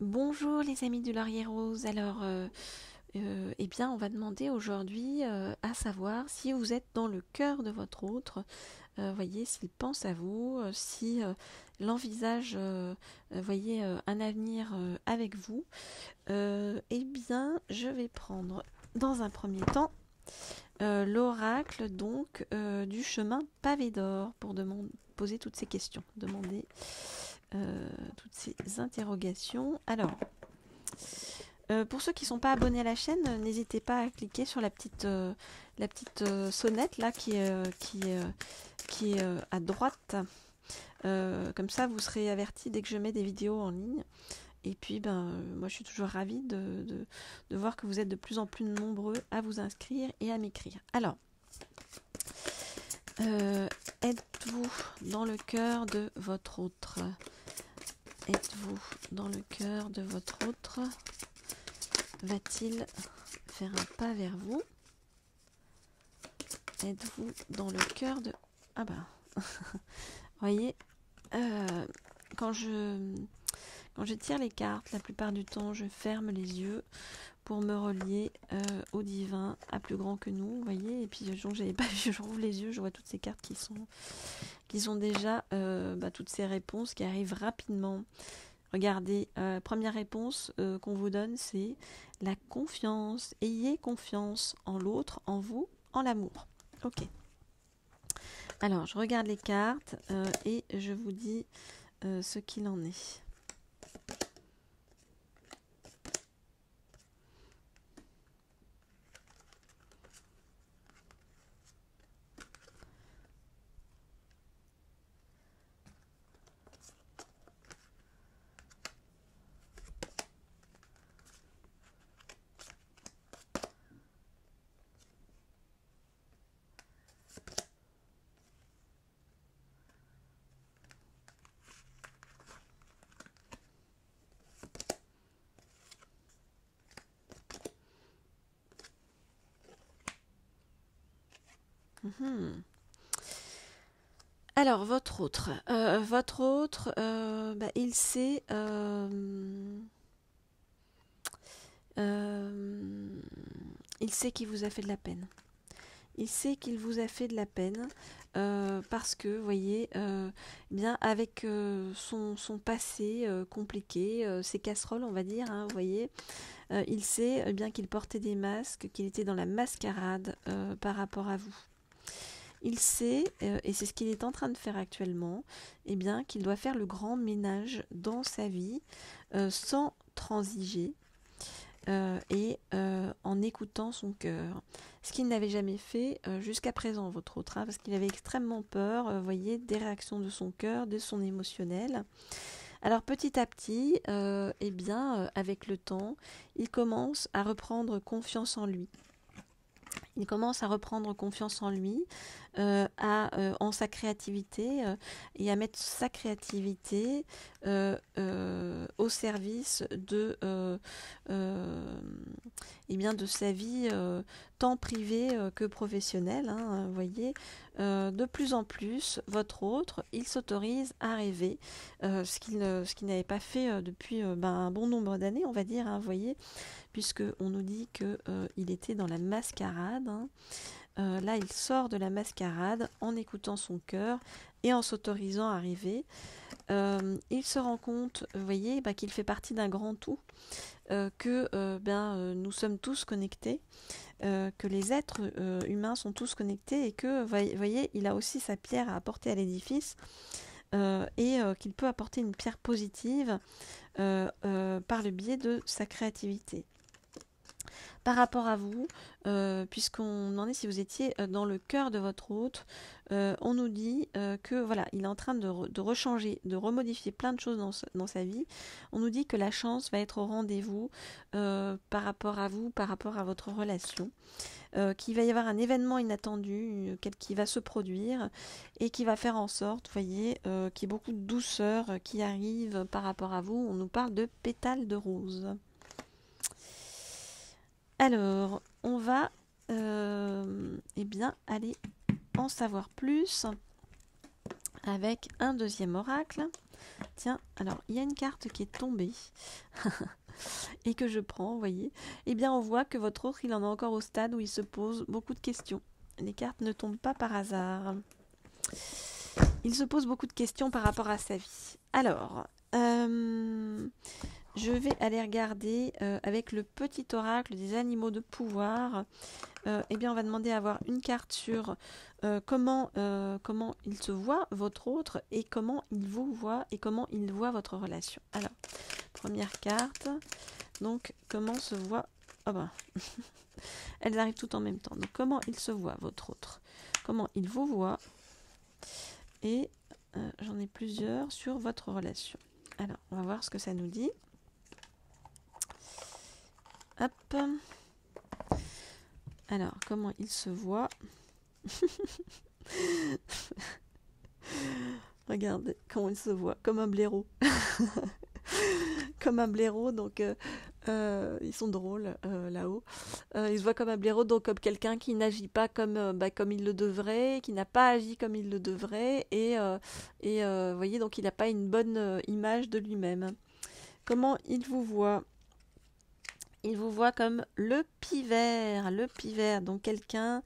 Bonjour les amis du Laurier Rose. Alors, eh bien, on va demander aujourd'hui à savoir si vous êtes dans le cœur de votre autre. Voyez, s'il pense à vous, si l'envisage, voyez, un avenir avec vous. Eh bien, je vais prendre dans un premier temps l'oracle donc du chemin pavé d'or pour poser toutes ces questions, demander toutes ces interrogations. Alors, pour ceux qui ne sont pas abonnés à la chaîne, n'hésitez pas à cliquer sur la petite sonnette là qui est à droite. Comme ça, vous serez avertis dès que je mets des vidéos en ligne. Et puis, moi, je suis toujours ravie de voir que vous êtes de plus en plus nombreux à vous inscrire et à m'écrire. Alors, êtes-vous dans le cœur de votre autre? Êtes-vous dans le cœur de votre autre? Va-t-il faire un pas vers vous? Êtes-vous dans le cœur de... Ah bah, voyez, quand je tire les cartes, la plupart du temps, je ferme les yeux pour me relier au divin, à plus grand que nous, vous voyez. Et puis, donc, j'avais pas vu, je rouvre les yeux, je vois toutes ces cartes qui sont déjà toutes ces réponses qui arrivent rapidement. Regardez, première réponse qu'on vous donne, c'est la confiance. Ayez confiance en l'autre, en vous, en l'amour. Ok. Alors, je regarde les cartes et je vous dis ce qu'il en est. Alors, votre autre, il sait, il sait qu'il vous a fait de la peine. Il sait qu'il vous a fait de la peine parce que, vous voyez, bien avec son passé compliqué, ses casseroles, on va dire, hein, vous voyez, il sait bien qu'il portait des masques, qu'il était dans la mascarade par rapport à vous. Il sait, et c'est ce qu'il est en train de faire actuellement, eh bien, qu'il doit faire le grand ménage dans sa vie sans transiger et en écoutant son cœur. Ce qu'il n'avait jamais fait jusqu'à présent, votre autre, hein, parce qu'il avait extrêmement peur, voyez, des réactions de son cœur, de son émotionnel. Alors petit à petit, eh bien, avec le temps, il commence à reprendre confiance en lui. Il commence à reprendre confiance en lui, en sa créativité et à mettre sa créativité au service eh bien de sa vie tant privée que professionnelle. Hein, vous voyez, de plus en plus, votre autre, il s'autorise à rêver, ce qu'il n'avait pas fait depuis un bon nombre d'années, on va dire, hein, vous voyez, puisque on nous dit qu'il était dans la mascarade. Hein. Là, il sort de la mascarade en écoutant son cœur et en s'autorisant à rêver. Il se rend compte, vous voyez, qu'il fait partie d'un grand tout, que nous sommes tous connectés, que les êtres humains sont tous connectés et que, vous voyez, il a aussi sa pierre à apporter à l'édifice et qu'il peut apporter une pierre positive par le biais de sa créativité. Par rapport à vous, puisqu'on en est, si vous étiez dans le cœur de votre hôte, on nous dit que voilà, il est en train de rechanger, de remodifier plein de choses dans sa vie. On nous dit que la chance va être au rendez-vous par rapport à vous, par rapport à votre relation, qu'il va y avoir un événement inattendu qui va se produire et qui va faire en sorte, vous voyez, qu'il y ait beaucoup de douceur qui arrive par rapport à vous. On nous parle de pétales de rose. Alors, on va eh bien, aller en savoir plus avec un deuxième oracle. Tiens, alors, il y a une carte qui est tombée et que je prends, vous voyez. Eh bien, on voit que votre autre, il en est encore au stade où il se pose beaucoup de questions. Les cartes ne tombent pas par hasard. Il se pose beaucoup de questions par rapport à sa vie. Alors, je vais aller regarder avec le petit oracle des animaux de pouvoir. Eh bien, on va demander à avoir une carte sur comment il se voit, votre autre, et comment il vous voit, et comment il voit votre relation. Alors, première carte. Donc, comment se voit... Ah ben, elles arrivent toutes en même temps. Donc, comment il se voit, votre autre. Comment il vous voit. Et j'en ai plusieurs sur votre relation. Alors, on va voir ce que ça nous dit. Hop. Alors, comment il se voit. Regardez comment il se voit, comme un blaireau. Comme un blaireau, donc ils sont drôles là-haut. Ils se voient comme un blaireau, donc comme quelqu'un qui n'agit pas comme il le devrait, qui n'a pas agi comme il le devrait, et vous voyez, donc il n'a pas une bonne image de lui-même. Comment il vous voit? Il vous voit comme le pivert, donc quelqu'un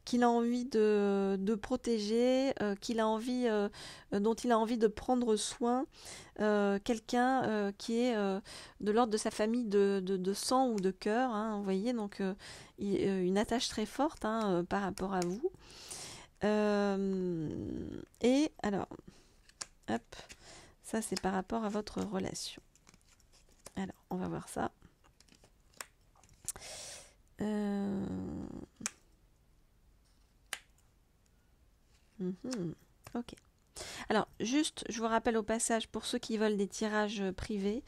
qu'il a envie de protéger, dont il a envie de prendre soin, quelqu'un qui est de l'ordre de sa famille de sang ou de cœur, hein, vous voyez, donc une attache très forte par rapport à vous. Et alors, hop, ça c'est par rapport à votre relation. Alors, on va voir ça. Ok. Alors, juste, je vous rappelle au passage, pour ceux qui veulent des tirages privés,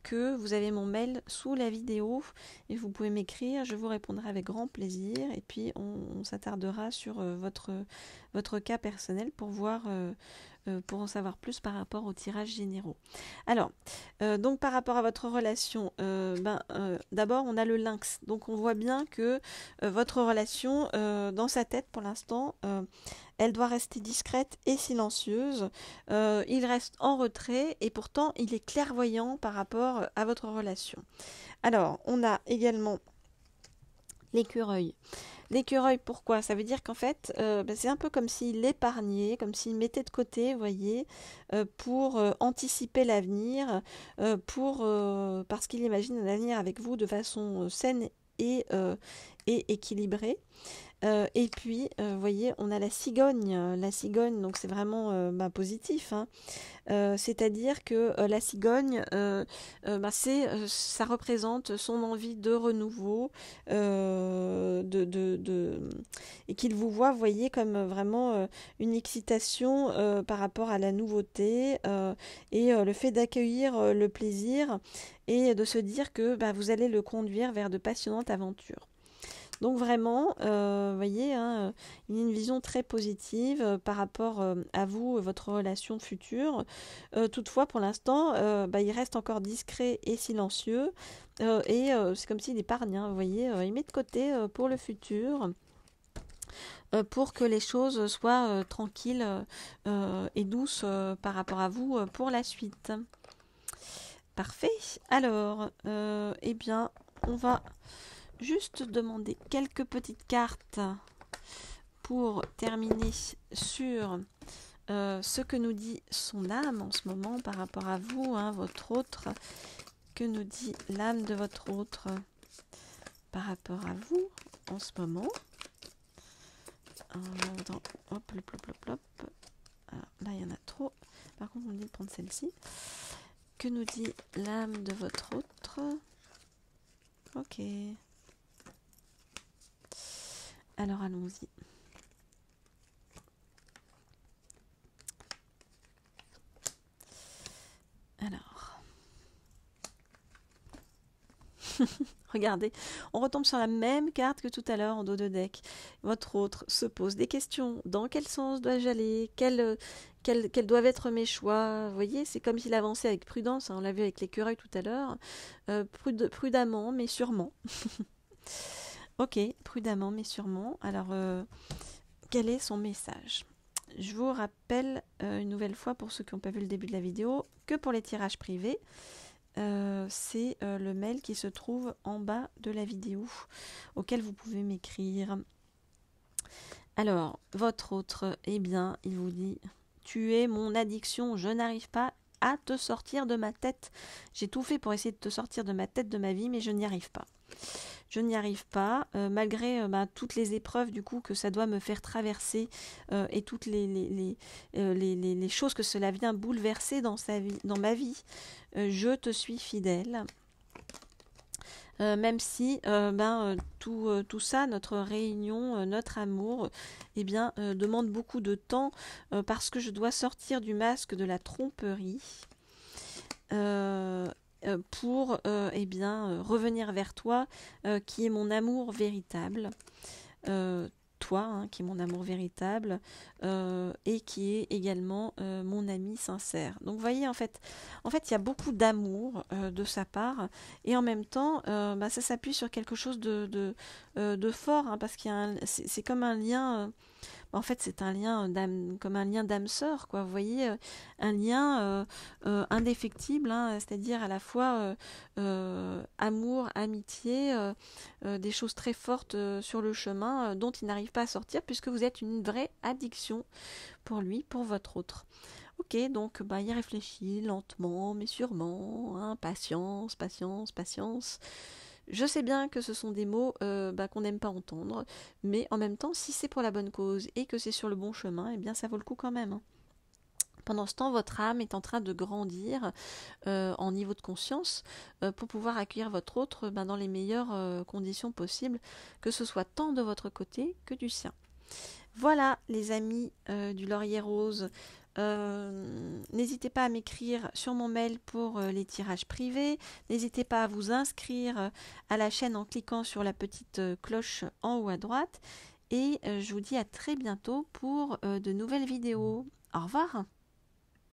que vous avez mon mail sous la vidéo et vous pouvez m'écrire, je vous répondrai avec grand plaisir et puis on s'attardera sur votre cas personnel pour voir... pour en savoir plus par rapport aux tirages généraux. Alors, donc par rapport à votre relation, d'abord on a le lynx. Donc on voit bien que votre relation, dans sa tête pour l'instant, elle doit rester discrète et silencieuse. Il reste en retrait et pourtant il est clairvoyant par rapport à votre relation. Alors, on a également l'écureuil. L'écureuil, pourquoi? Ça veut dire qu'en fait, c'est un peu comme s'il épargnait, comme s'il mettait de côté, vous voyez, pour anticiper l'avenir, parce qu'il imagine un avenir avec vous de façon saine et équilibrée. Et puis, vous voyez, on a la cigogne. La cigogne, donc c'est vraiment positif, hein. C'est-à-dire que la cigogne, ça représente son envie de renouveau, et qu'il vous voit, vous voyez, comme vraiment une excitation par rapport à la nouveauté et le fait d'accueillir le plaisir et de se dire que vous allez le conduire vers de passionnantes aventures. Donc vraiment, vous voyez, hein, il y a une vision très positive par rapport à vous et votre relation future. Toutefois, pour l'instant, il reste encore discret et silencieux. Et c'est comme s'il épargne, hein, vous voyez, il met de côté pour le futur. Pour que les choses soient tranquilles et douces par rapport à vous pour la suite. Parfait. Alors, eh bien, on va... juste demander quelques petites cartes pour terminer sur ce que nous dit son âme en ce moment par rapport à vous, hein, votre autre. Que nous dit l'âme de votre autre par rapport à vous en ce moment. Hop, alors, là, il y en a trop. Par contre, on me dit de prendre celle-ci. Que nous dit l'âme de votre autre? Ok. Alors allons-y. Alors. Regardez, on retombe sur la même carte que tout à l'heure en dos de deck. Votre autre se pose des questions. Dans quel sens dois-je aller? Quels doivent être mes choix? Vous voyez, c'est comme s'il avançait avec prudence. Hein, on l'a vu avec l'écureuil tout à l'heure. Prudemment, mais sûrement. Ok, prudemment, mais sûrement. Alors, quel est son message? je vous rappelle une nouvelle fois pour ceux qui n'ont pas vu le début de la vidéo que pour les tirages privés, c'est le mail qui se trouve en bas de la vidéo auquel vous pouvez m'écrire. Alors, votre autre, eh bien, il vous dit « Tu es mon addiction, je n'arrive pas à te sortir de ma tête. J'ai tout fait pour essayer de te sortir de ma tête, de ma vie, mais je n'y arrive pas. Je n'y arrive pas, malgré toutes les épreuves du coup que ça doit me faire traverser et toutes les choses que cela vient bouleverser dans ma vie. Je te suis fidèle. » Même si tout ça, notre réunion, notre amour, eh bien, demande beaucoup de temps parce que je dois sortir du masque de la tromperie pour revenir vers toi qui est mon amour véritable. Toi, qui est mon amour véritable et qui est également mon ami sincère. Donc vous voyez, en fait, il y a beaucoup d'amour de sa part et en même temps, ça s'appuie sur quelque chose de fort, parce c'est comme un lien. En fait, c'est un lien d'âme, comme un lien d'âme sœur, quoi. Vous voyez, un lien indéfectible, c'est-à-dire à la fois amour, amitié, des choses très fortes sur le chemin dont il n'arrive pas à sortir puisque vous êtes une vraie addiction pour lui, pour votre autre. Ok, donc il réfléchit lentement mais sûrement, patience, patience, patience. Je sais bien que ce sont des mots qu'on n'aime pas entendre, mais en même temps, si c'est pour la bonne cause et que c'est sur le bon chemin, eh bien ça vaut le coup quand même. Pendant ce temps, votre âme est en train de grandir en niveau de conscience pour pouvoir accueillir votre autre dans les meilleures conditions possibles, que ce soit tant de votre côté que du sien. Voilà les amis du Laurier Rose. N'hésitez pas à m'écrire sur mon mail pour les tirages privés. N'hésitez pas à vous inscrire à la chaîne en cliquant sur la petite cloche en haut à droite. Et je vous dis à très bientôt pour de nouvelles vidéos. Au revoir.